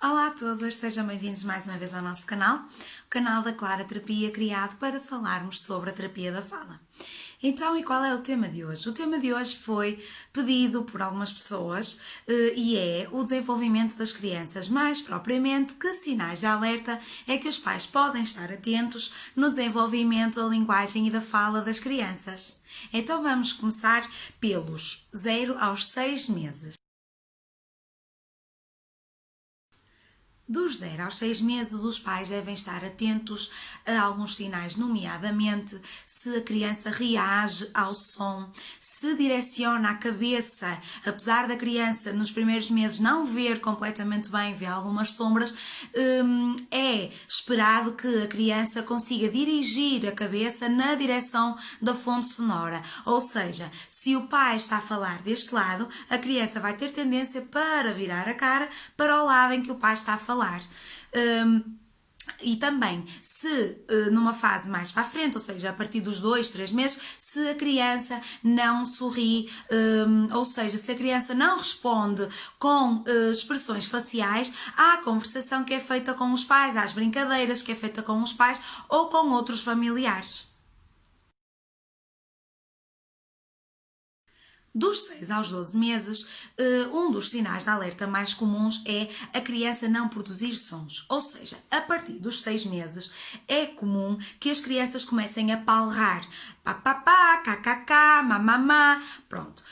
Olá a todos, sejam bem-vindos mais uma vez ao nosso canal, o canal da Clara Terapia, criado para falarmos sobre a terapia da fala. Então, e qual é o tema de hoje? O tema de hoje foi pedido por algumas pessoas e é o desenvolvimento das crianças. Mais propriamente, que sinais de alerta é que os pais podem estar atentos no desenvolvimento da linguagem e da fala das crianças? Então, vamos começar pelos 0 aos 6 meses. Dos 0 aos 6 meses, os pais devem estar atentos a alguns sinais, nomeadamente se a criança reage ao som, se direciona a cabeça, apesar da criança nos primeiros meses não ver completamente bem, ver algumas sombras, é esperado que a criança consiga dirigir a cabeça na direção da fonte sonora. Ou seja, se o pai está a falar deste lado, a criança vai ter tendência para virar a cara para o lado em que o pai está a falar. E também, se numa fase mais para a frente, ou seja, a partir dos 2, 3 meses, se a criança não sorri, ou seja, se a criança não responde com expressões faciais à conversação que é feita com os pais, às brincadeiras que é feita com os pais ou com outros familiares. Dos 6 aos 12 meses, um dos sinais de alerta mais comuns é a criança não produzir sons. Ou seja, a partir dos 6 meses é comum que as crianças comecem a palrar papapá, kkk, mamamá, pronto.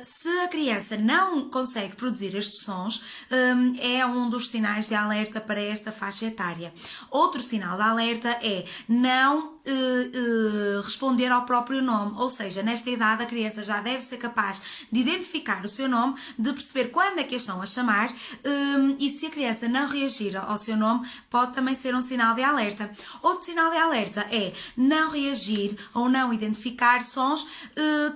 Se a criança não consegue produzir estes sons, é um dos sinais de alerta para esta faixa etária. Outro sinal de alerta é não responder ao próprio nome, ou seja, nesta idade a criança já deve ser capaz de identificar o seu nome, de perceber quando é que a estão a chamar e se a criança não reagir ao seu nome, pode também ser um sinal de alerta. Outro sinal de alerta é não reagir ou não identificar sons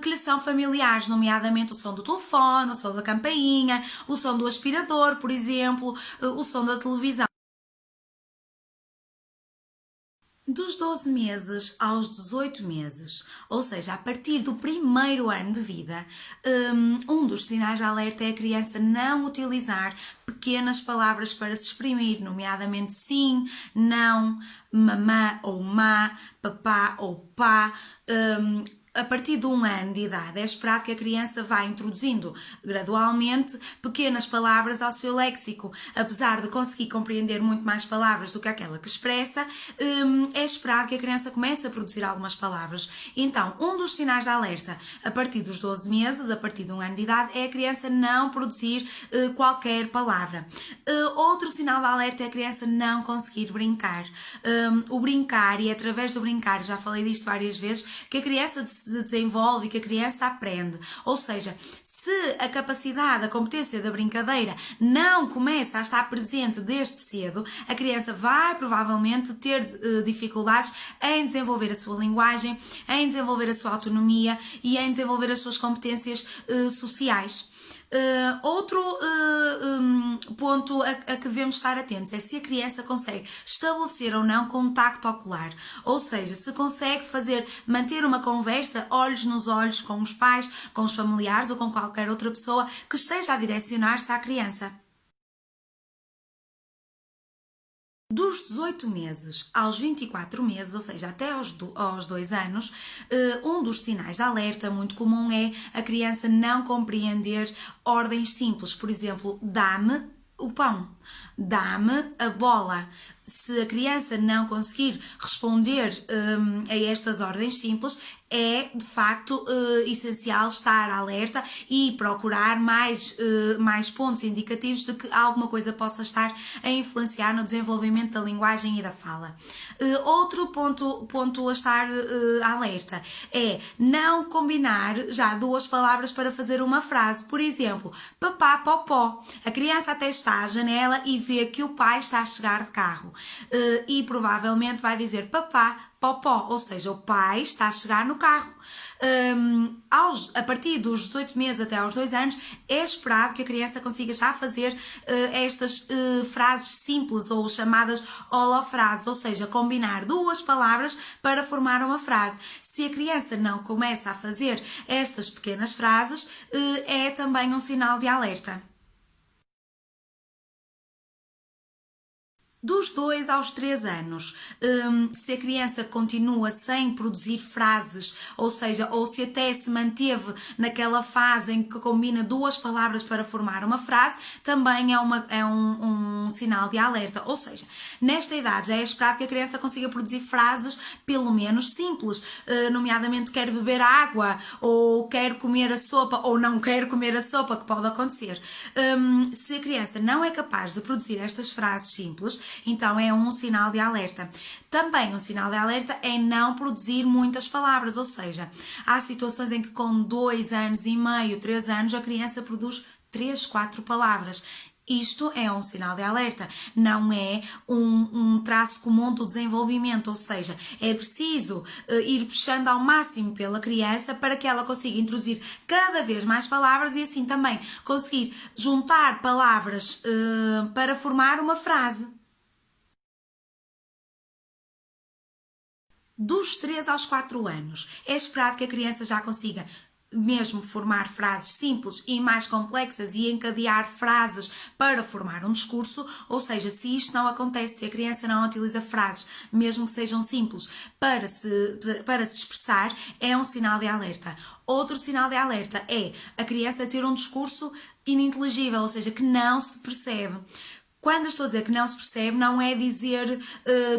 que lhe são familiares, nomeadamente o som do telefone, o som da campainha, o som do aspirador, por exemplo, o som da televisão. Dos 12 meses aos 18 meses, ou seja, a partir do primeiro ano de vida, um dos sinais de alerta é a criança não utilizar pequenas palavras para se exprimir, nomeadamente sim, não, mamã ou má, papá ou pá. A partir de 1 ano de idade, é esperado que a criança vá introduzindo gradualmente pequenas palavras ao seu léxico. Apesar de conseguir compreender muito mais palavras do que aquela que expressa, é esperado que a criança comece a produzir algumas palavras. Então, um dos sinais de alerta a partir dos 12 meses, a partir de 1 ano de idade, é a criança não produzir qualquer palavra. Outro sinal de alerta é a criança não conseguir brincar. O brincar, e é através do brincar, já falei disto várias vezes, que a criança se desenvolve e que a criança aprende. Ou seja, se a capacidade, a competência da brincadeira não começa a estar presente desde cedo, a criança vai provavelmente ter dificuldades em desenvolver a sua linguagem, em desenvolver a sua autonomia e em desenvolver as suas competências sociais. Outro ponto a que devemos estar atentos é se a criança consegue estabelecer ou não contacto ocular, ou seja, se consegue manter uma conversa olhos nos olhos com os pais, com os familiares ou com qualquer outra pessoa que esteja a direcionar-se à criança. Dos 18 meses aos 24 meses, ou seja, até aos 2 anos, um dos sinais de alerta muito comum é a criança não compreender ordens simples. Por exemplo, dá-me o pão, dá-me a bola. Se a criança não conseguir responder a estas ordens simples, é de facto essencial estar alerta e procurar mais pontos indicativos de que alguma coisa possa estar a influenciar no desenvolvimento da linguagem e da fala. Outro ponto a estar alerta é não combinar já duas palavras para fazer uma frase. Por exemplo, papá, popó. A criança até está à janela e vê que o pai está a chegar de carro e provavelmente vai dizer papá, popó, ou seja, o pai está a chegar no carro. A partir dos 18 meses até aos 2 anos, é esperado que a criança consiga já fazer estas frases simples ou chamadas holofrases, ou seja, combinar duas palavras para formar uma frase. Se a criança não começa a fazer estas pequenas frases, é também um sinal de alerta. Dos 2 aos 3 anos, se a criança continua sem produzir frases, ou seja, ou se até se manteve naquela fase em que combina duas palavras para formar uma frase, também é um sinal de alerta. Ou seja, nesta idade já é esperado que a criança consiga produzir frases pelo menos simples, nomeadamente quer beber água, ou quer comer a sopa, ou não quer comer a sopa, que pode acontecer. Se a criança não é capaz de produzir estas frases simples, então é um sinal de alerta. Também um sinal de alerta é não produzir muitas palavras, ou seja, há situações em que com 2 anos e meio, 3 anos, a criança produz 3, 4 palavras. Isto é um sinal de alerta, não é um traço comum do desenvolvimento, ou seja, é preciso ir puxando ao máximo pela criança para que ela consiga introduzir cada vez mais palavras e assim também conseguir juntar palavras para formar uma frase. Dos 3 aos 4 anos, é esperado que a criança já consiga mesmo formar frases simples e mais complexas e encadear frases para formar um discurso, ou seja, se isto não acontece, se a criança não utiliza frases, mesmo que sejam simples, para se expressar, é um sinal de alerta. Outro sinal de alerta é a criança ter um discurso ininteligível, ou seja, que não se percebe. Quando eu estou a dizer que não se percebe, não é dizer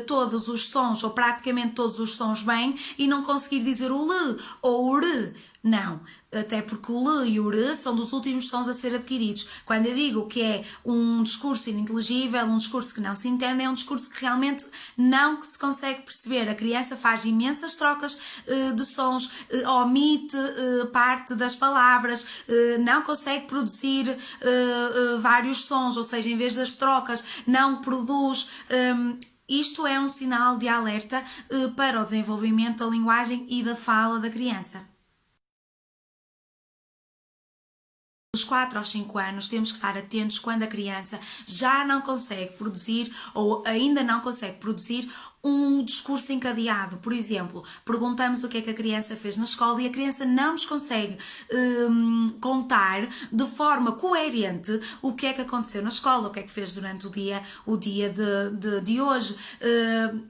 todos os sons ou praticamente todos os sons bem e não conseguir dizer o L ou o R. Não, até porque o L e o R são dos últimos sons a ser adquiridos. Quando eu digo que é um discurso ininteligível, um discurso que não se entende, é um discurso que realmente não se consegue perceber. A criança faz imensas trocas de sons, omite parte das palavras, não consegue produzir vários sons, ou seja, em vez das trocas, não produz. Isto é um sinal de alerta para o desenvolvimento da linguagem e da fala da criança. Dos 4 aos 5 anos, temos que estar atentos quando a criança já não consegue produzir ou ainda não consegue produzir um discurso encadeado. Por exemplo, perguntamos o que é que a criança fez na escola e a criança não nos consegue contar de forma coerente o que é que aconteceu na escola, o que é que fez durante o dia de hoje.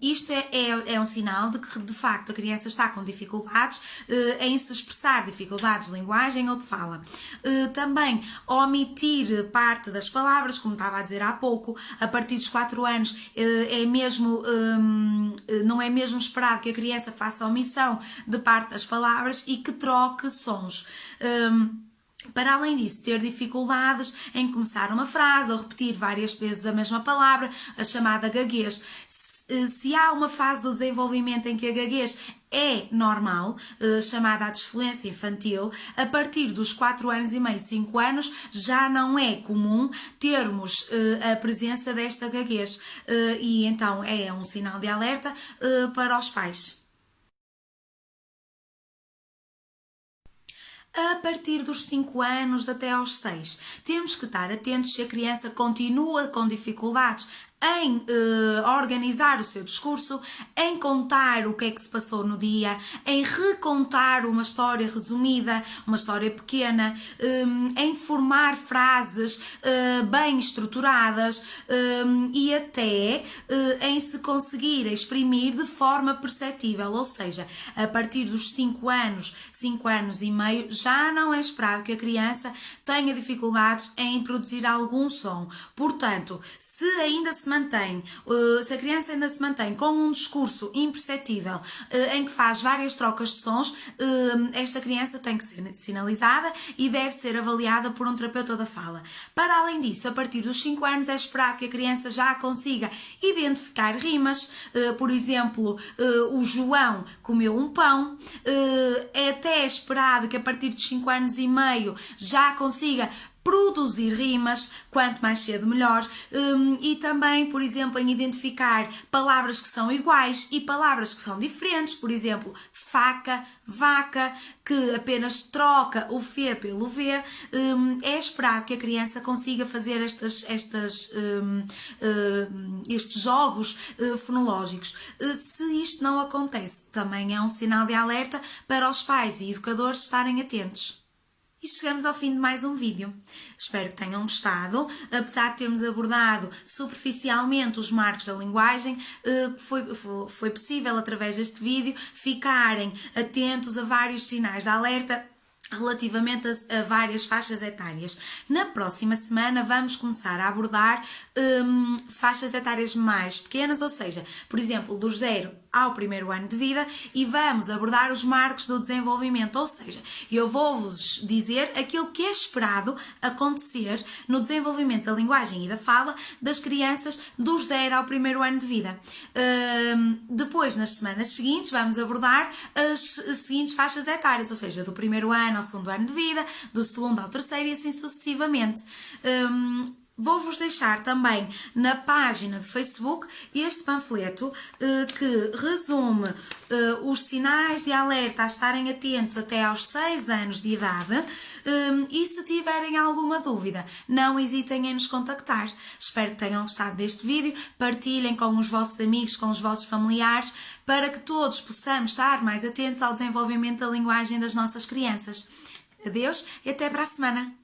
Isto é um sinal de que, de facto, a criança está com dificuldades em se expressar, dificuldades de linguagem ou de fala. Também omitir parte das palavras, como estava a dizer há pouco, a partir dos 4 anos é mesmo não é mesmo esperado que a criança faça omissão de parte das palavras e que troque sons. Para além disso, ter dificuldades em começar uma frase ou repetir várias vezes a mesma palavra, a chamada gaguez. Se há uma fase do desenvolvimento em que a gaguez é normal, chamada a disfluência infantil, a partir dos 4 anos e meio, 5 anos, já não é comum termos a presença desta gaguez e então é um sinal de alerta para os pais. A partir dos 5 anos até aos 6, temos que estar atentos se a criança continua com dificuldades em organizar o seu discurso, em contar o que é que se passou no dia, em recontar uma história resumida, uma história pequena, em formar frases bem estruturadas e até em se conseguir exprimir de forma perceptível, ou seja, a partir dos 5 anos e meio, já não é esperado que a criança tenha dificuldades em produzir algum som. Portanto, se a criança ainda se mantém com um discurso imperceptível em que faz várias trocas de sons, esta criança tem que ser sinalizada e deve ser avaliada por um terapeuta da fala. Para além disso, a partir dos 5 anos é esperado que a criança já consiga identificar rimas, por exemplo, o João comeu um pão, é até esperado que a partir dos 5 anos e meio já consiga produzir rimas, quanto mais cedo melhor, e também, por exemplo, em identificar palavras que são iguais e palavras que são diferentes, por exemplo, faca, vaca, que apenas troca o F pelo V, é esperado que a criança consiga fazer estes jogos fonológicos. Se isto não acontece, também é um sinal de alerta para os pais e educadores estarem atentos. E chegamos ao fim de mais um vídeo. Espero que tenham gostado. Apesar de termos abordado superficialmente os marcos da linguagem, foi possível, através deste vídeo, ficarem atentos a vários sinais de alerta relativamente a várias faixas etárias. Na próxima semana vamos começar a abordar faixas etárias mais pequenas, ou seja, por exemplo, do 0 ao primeiro ano de vida, e vamos abordar os marcos do desenvolvimento, ou seja, eu vou-vos dizer aquilo que é esperado acontecer no desenvolvimento da linguagem e da fala das crianças do 0 ao primeiro ano de vida. Depois, nas semanas seguintes, vamos abordar as seguintes faixas etárias, ou seja, do primeiro ano ao segundo ano de vida, do segundo ao terceiro e assim sucessivamente. Vou-vos deixar também na página de Facebook este panfleto que resume os sinais de alerta a estarem atentos até aos 6 anos de idade, e se tiverem alguma dúvida, não hesitem em nos contactar. Espero que tenham gostado deste vídeo, partilhem com os vossos amigos, com os vossos familiares, para que todos possamos estar mais atentos ao desenvolvimento da linguagem das nossas crianças. Adeus e até para a semana!